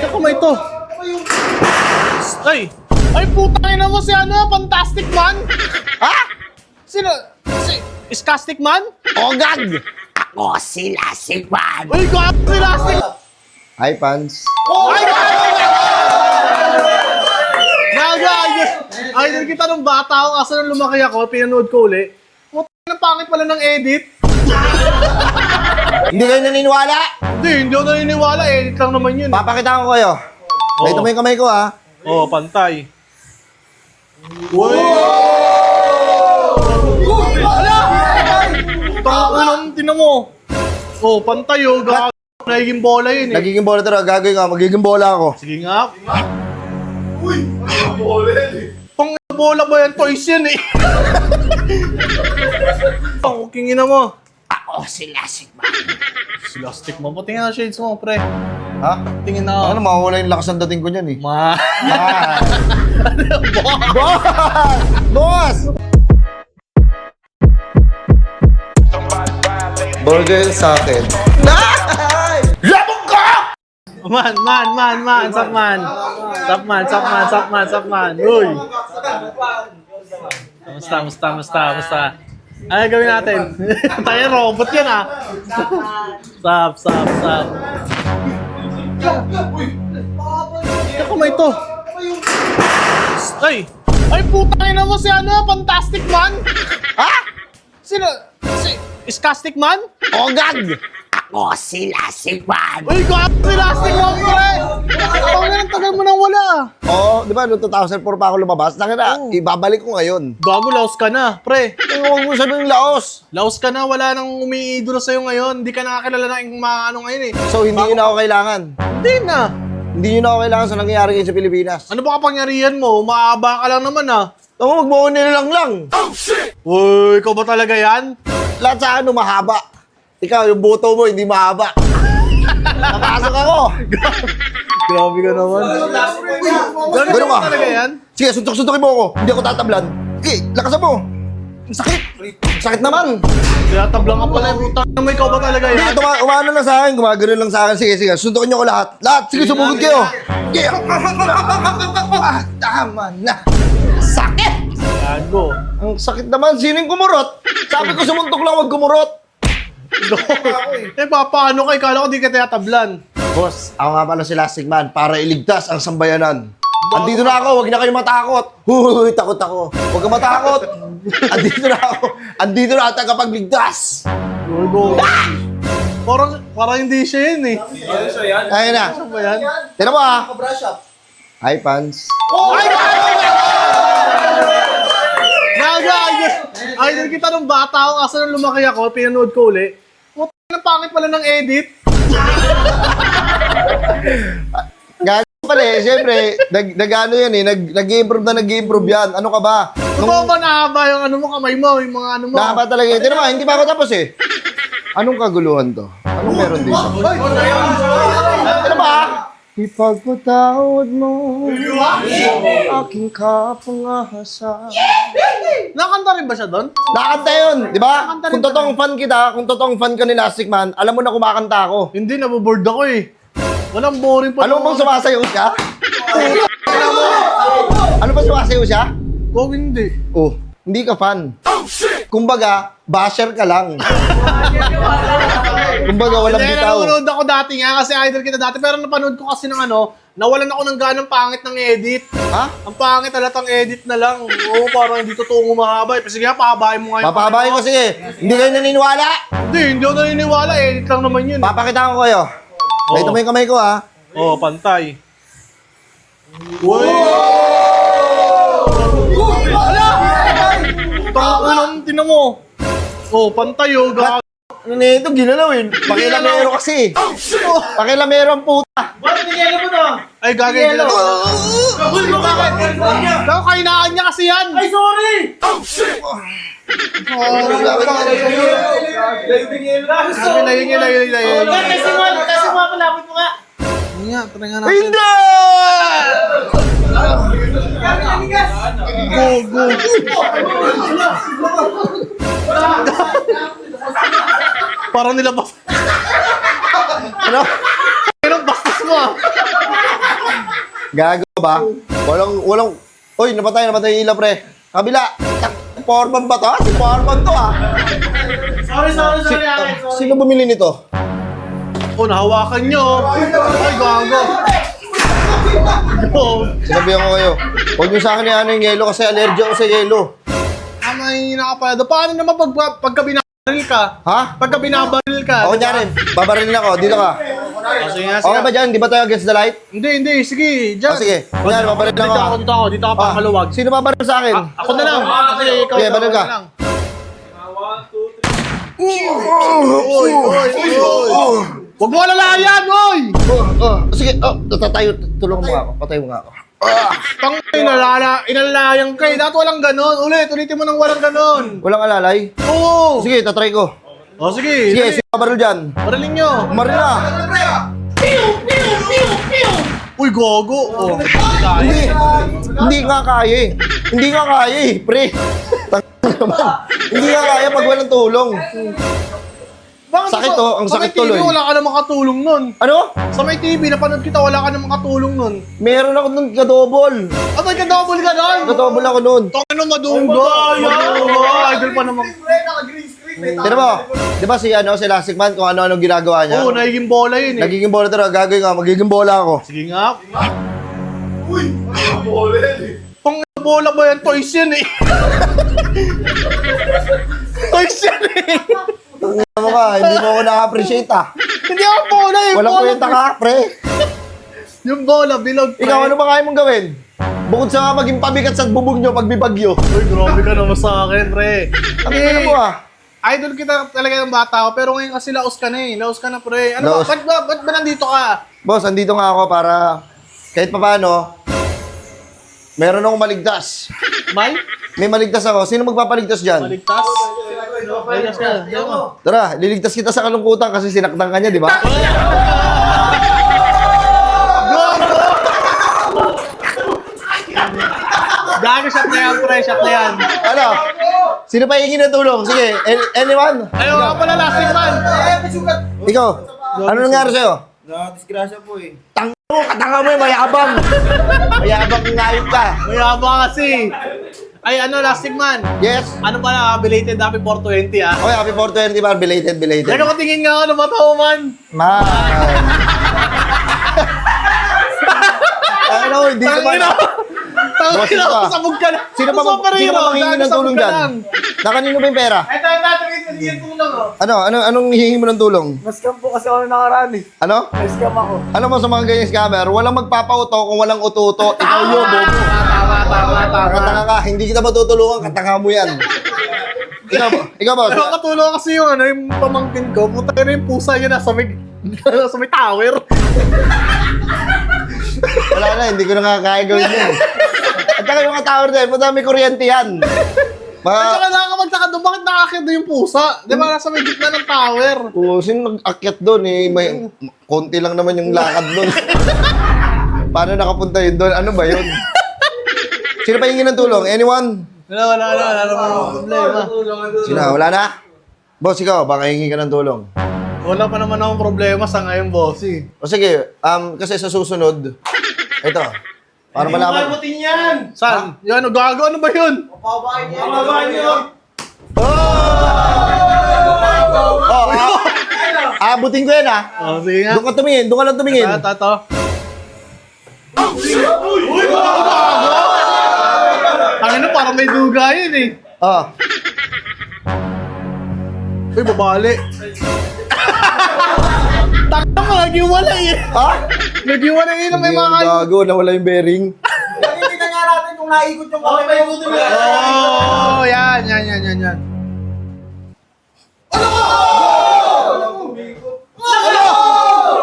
Kamay to. Ay! Ay, putang ina mo si Fantastic Man! Ha? Sino? Si Skastic Man? Ogag! Ako si Lasik Man! Uy, gawa si Lastic! Hi, Pans. Ay, idol kita nung bata ako kasi nung lumaki ako, pinanood ko uli. Putang ina, pangit pala ng edit. Hindi kayo naniniwala? Hindi ako naniniwala. Edit lang naman yun. Papakita ko kayo. Dito mo yung kamay ko, ha? Oo, pantay. Uy! Hala! Tangan, tinan mo. Oo, pantay oh. Nagiging bola yun eh. Nagiging bola talaga. Gagawin ka. Magiging bola ako. Sige nga. Uy! Bola yan eh. Pang bola ba yan? Toys yan eh. Ang kingin mo. Ako si Lasik Man. Si Lastic mo. Tingnan na shades mo, pre. Ha? Tingin na. Ano, mawawala yung lakas ng dating ko niyan, eh. Ma. Boss! Boss! Burger sa akin. Labog ka! Man. Sup man. Uy. Musta. Ano gawin natin? Tayo robot yan ah. Sup. Kamay to. Ay, putang ina mo si Fantastic Man! Ha? Sino? Si Skastic Man? Ogag! Ako si Lasik Man! Uy, gawa si Lastic Man, pre! Ang tagal mo nang wala. Oo, di ba, noong 2004 pa ako lumabas. Ibabalik ko ngayon. Gago, laos ka na, pre. Huwag mo sabihin laos. Laos ka na, wala nang umiidolo sa'yo ngayon. Hindi ka nakakilala na yung mga ano ngayon eh. So, hindi nyo na ako kailangan. Hindi na. Hindi nyo na ako kailangan sa nangyayari ngayon sa Pilipinas. Ano ba kapangyarihan mo? Maaba ka lang naman ah. Tama, wag mo ko nilalang. Uy, ikaw ba talaga yan? Lahat sa akin mahaba. Ikaw, yung boto mo, hindi mahaba. Napasok ako. Grabe ka naman. Ganun ka. Talaga yan? Sige, suntok-suntokin mo ako. Hindi ako tatablan. Sige, lakasan mo. Ang sakit. Ang sakit naman. Kaya tablang ka pala. Putang na mo, ikaw ba talaga Hindi, yan? umano lang sa akin. Gumagano lang sa akin. Sige. Suntokin niyo ko lahat. Lahat. Sige, sumugod kayo. Sige. Tama na. Sakit. Gago. Ang sakit naman. Sino yung kumurot? Sabi ko sumuntok lang, wag kumurot. Paano ka? Ikala ko di ka tatablan. Boss, ako nga pala si Lasik Man para iligtas ang sambayanan. Andito na ako, wag na kayo matakot. Huy, takot ako. Huwag ka matakot. Andito na ako. Andito na ang tagapagligtas. Gago. Parang hindi siya yun eh. Ayun na. Ano ba yan? Tignan mo ha. Hi, Pans. Idol kita nung bata ako kasi nung lumaki ako, pinanood ko uli. Ang pangit pala ng edit. Gago pala eh. Siyempre, nag-ano yan eh. Nag-improve yan. Ano ka ba? Ano ba nahaba yung ano mo, kamay mo, yung mga ano mo? Nakaba talaga eh. Tignan mo, hindi pa ako tapos eh. Anong kaguluhan to? Anong meron dito? Ano ba? Ipagpatawad mo aking kapangahasan. Nakanta rin ba siya doon? Nakanta yun, di ba? Nakanta rin Kung totoong fan kita, kung totoong fan ka ni Lasik Man, alam mo na kumakanta ako. Hindi, naboboard ako eh. Walang boring pa. Ano bang sumasayaw siya? Ano ba sumasayaw siya? Oh, hindi. Oh, hindi ka fan. Kumbaga, basher ka lang. Kumbaga, walang Hindi, bitaw. nanonood ako dati nga kasi idol kita dati. Pero napanood ko kasi ng ano, nawalan ako ng ganang pangit ng edit. Ha? Ang pangit halatang edit na lang. Oo, parang hindi totoong umahaba. Sige nga, pahabain mo ngayon. Papahabain ko sige. Hindi kayo naniniwala? Hindi ako naniniwala. Edit lang naman yun. Papakita ko kayo. Dito mo yung kamay ko ha. Oo, pantay. Uy! Hala! Tangan, tinan mo. Oo, pantay oh. Ano na ito? Ginalawin. Pakilamero kasi. Pakilamero ang puta. Ay, gagawin sila. Uy, bakit? Daw, kainaan niya kasi yan. Ay, sorry! Layo. Kasi mga palapit mo nga. Nga, try nga natin. Hindi! Go. Parang nilabas. Ano? Gago ba? Walang... Uy, napatay yung ilaw, pre. Kabila. Powerbank ba to? Si Powerbank to, ah. Sorry, Alex. Sorry. Sino bumili nito? Oh, nahawakan nyo. Ay, gago. Sinabihan ko kayo. Huwag niyo sa akin yung yelo kasi allergy ako sa yelo. May nakapalado. Paano naman pagka binabaril ka? Ha? Pagka binabaril ka. Ako nyari, babarilin ako. Dito ka. Sige nga, Okay ba dyan? Di ba tayo against the light? Hindi. Sige, dyan. Sige. Kunyari, babaril lang ako. Dito ako, pang maluwag. Sino babaril sa akin? Ako na lang. Kasi ikaw. Sige, baril ka. Oy. Huwag mo alalayan, oy! Sige, tatayo. Tulungan mo nga ako. Patayo mo nga ako. Tang inalayang kay. Dapat walang ganon. Ulitin mo nang walang ganon. Walang alalay? Oo. Sige, tatry ko. Oh, sige. Sige, sino babaril dyan? Barilin nyo. Umaril na. Uy, gogo. Oh. Hindi nga kaya eh. Hindi nga kaya eh, pre. Naman. Hindi nga kaya pag walang tulong. Bakit Sakit to, ang sakit Sa may tuloy. TV, wala ka namang katulong nun. Ano? Sa may TV, napanood kita, wala ka namang katulong nun. Meron ako nun kadobol. Abay, ka-double ka nun. Kadobol ako nun. Tangin na madunggo. Idol pa naman. Tira mo, di ba si Elastic Man, kung ano-ano ginagawa niya? Oo, nagiging bola yun eh. Nagiging bola talaga, gagawin nga, magiging bola ako. Sige nga. Pang bola ba yan? Toys yan eh. Toys yan eh. Ano ka, hindi mo ako na-appreciate ah. Hindi ako bola eh. Walang Bola, kwenta ka, pre. Yung bola, bilog. pre. Ikaw, ano ba kaya mong gawin? Bukod sa maging pabigat sa bubog nyo pag bibagyo. Uy, grabe ka naman sa akin, pre. Ano na mo ah? Idol kita talaga ng bata ko, pero ngayon kasi laos ka na eh. Laos ka na, pre. Ano ba? Laos. Ba't ba nandito ka? Boss, andito nga ako para kahit pa paano, meron akong maligtas. May? May maligtas ako. Sino magpapaligtas dyan? Maligtas? Maligtas ka. Diyan mo. Tara, liligtas kita sa kalungkutan kasi sinaktan ka niya, di ba? Gago, shot na yan, pre. Shot na yan. Ano? Sino pa hingin ng tulong? Sige, anyone? Ayaw nga pala, lasting man. Ikaw, ano nangyari sa'yo? Disgrasya po eh. Tanga mo, katanga mo, mayabang. Mayabang kang ngayop ka. Mayabang kasi. Ay, ano, lasting man. Yes. Ano pala, belated happy 420 ah. Okay, happy 420 ba? Belated. Teka, patingin nga ako ng mata mo man. Man. Ano, hindi ko ba? Boss, Tangina ito ako, ah. sabog ka na. Sino ba manghihingi ng tulong dyan? Na kanino ba yung pera? Ito, tingin tulong oh. Anong hihingi mo ng tulong? Mas-scam po kasi ako nakaraan eh. Ano? Mas-scam ako. Alam mo sa mga ganyang scammer, walang magpapauto kung walang ututo. Ikaw yun, bobo. Tanga ka, hindi kita matutulungan, katanga mo yan. Ikaw ba? Nakakatulong kasi yung ano, yung pamangkin ko. Puta na yung pusa niya nasa may tower. Wala na, hindi ko na kaya gawin yun. At saka yung tower din, puta may kuryente yan. At saka nakakapagtaka doon, bakit nakakit doon yung pusa? Di ba nasa may gitna ng tower? Sino nag-akyat doon eh? May konti lang naman yung lakad doon. Paano nakapunta yun doon? Ano ba yun? Sino pa hingin ng tulong? Anyone? Wala namang problema. Sino? Wala na? Boss, ikaw, baka hingi ka ng tulong. Wala pa naman akong problema sa ngayon, bossy. O sige, kasi sa susunod, ito, para malaman. Butin yan! Saan? Yan, ano, gago? Ano ba yun? Pababain niyo. Pababain niyo. Abutin ko yan ah. Oh, sige nga. Doon ka tumingin, doon ka lang tumingin. Tato. Ang ano, parang may duga yun eh. Oh. Uy, babali. Takta mo, nag-iwalay eh. Ha? Nag-iwalay yun ang may Hindi mga yan gago, nawala yung bearing. Nakikita nga natin kung naikot yung kamay. May buto na. Oh, yan.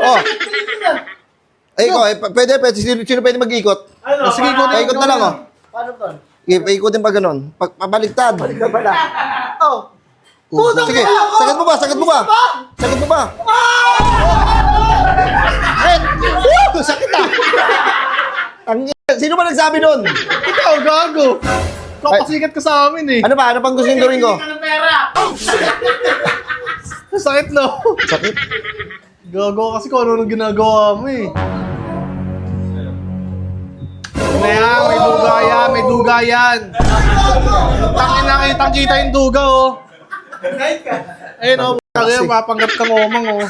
Oh. Ay, ikaw, pwede, sino pwede mag-ikot? Ano? Sige, Paikot na lang, oh. Paano to? Paikotin pa ganun. Pabaligtad. Kabala. Oh. Sige, sakit mo ba? Sakit mo ba? Sakit ah. Sino ba nagsabi nun? Ikaw, gago. Kapasikat ka sa amin eh. Ano ba? Ano pang gusto yung gawin ko? Ng pera. Sakit no. Sakit. Gago kasi kung ano ginagawa mo eh. yan, may duga yan, may duga yan. Tangin na kitang-kita yung duga, oh. Ayun, oh, tagay, mapanggap ka ngomang, oh.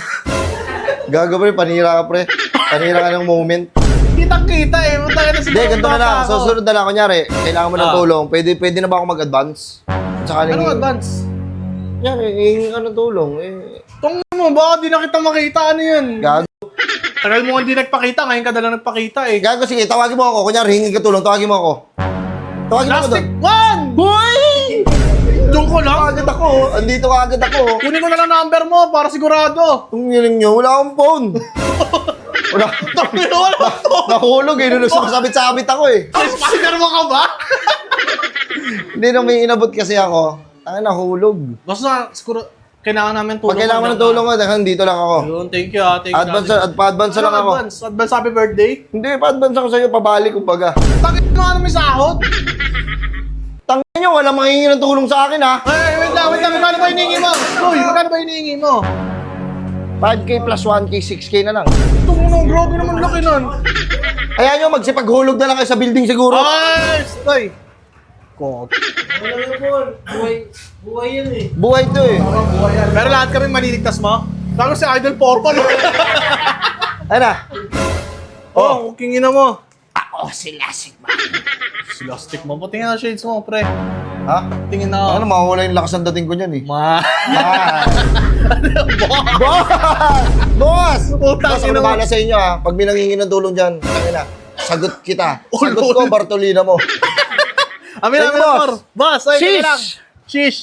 Gago pre, panira ka pre. Panira ka ng moment. Kitang-kita, eh. Matangin na Hindi, ganito na lang. Susunod na lang. Kunyari, kailangan mo ng tulong. Pwede na ba ako mag-advance? At saka Anong advance? Yan, anong tulong? Tungin mo, baka di na kita makita, ano yun? Gago. Tagal mo hindi nagpakita, ngayon ka na lang nagpakita, eh. Gago, sige, tawagin mo ako. Kunyari, hingi ka tulong, tawagin mo ako. Tawagin mo ako Plastic doon. one! Boy! Doon ko lang. Agad ako. Andito ka agad ako. Kunin ko na lang number mo para sigurado. Itong niling nyo, wala akong phone. Wala akong Wala to. Nahulog eh, nung sumasabit-sabit ako eh. Spider mo ka ba? Hindi na may inabot kasi ako. Tangin, nahulog. Basta siguro, kailangan namin tulong. Pag kailangan mo ng tulong ko, dahil dito lang ako. Yun, thank you, thank you. Pa-advance lang ako. Advance happy birthday. Hindi, pa-advance ako sa'yo, pabalik kumbaga. Tangin mo ano may sahod? Tangin nyo, walang manghingi ng tulong sa akin ha. Ay, wait lang, magkano ba hinihingi mo? Uy, magkano ba hinihingi mo? 5K plus 1K, 6K na lang. Ito mo nung grabe naman laki nun. Ayaw nyo, magsipaghulog na lang kayo sa building siguro. Ay, stay. Kok. Buhay yan eh. Buhay to eh. Pero lahat kami maliligtas mo. Tapos si Idol Purple. Ayun na. Oh, kingin na mo. Ako si Lasik ba? Si Lastic mo. Patingin na shades mo, pre. Ha? Tingin na. Ano, mawawala yung lakas ng dating ko niyan eh. Ma. Boss! Boss! Putang Boss, ako ina na mo. bahala sa inyo ha. Pag may nangingi ng tulong dyan, tangin na. Sagot kita. Sagot Ulol. ko, Bartolina mo. Amin, Thank amin, boss. boss. Boss, ay, Shish! kaya lang. Shish.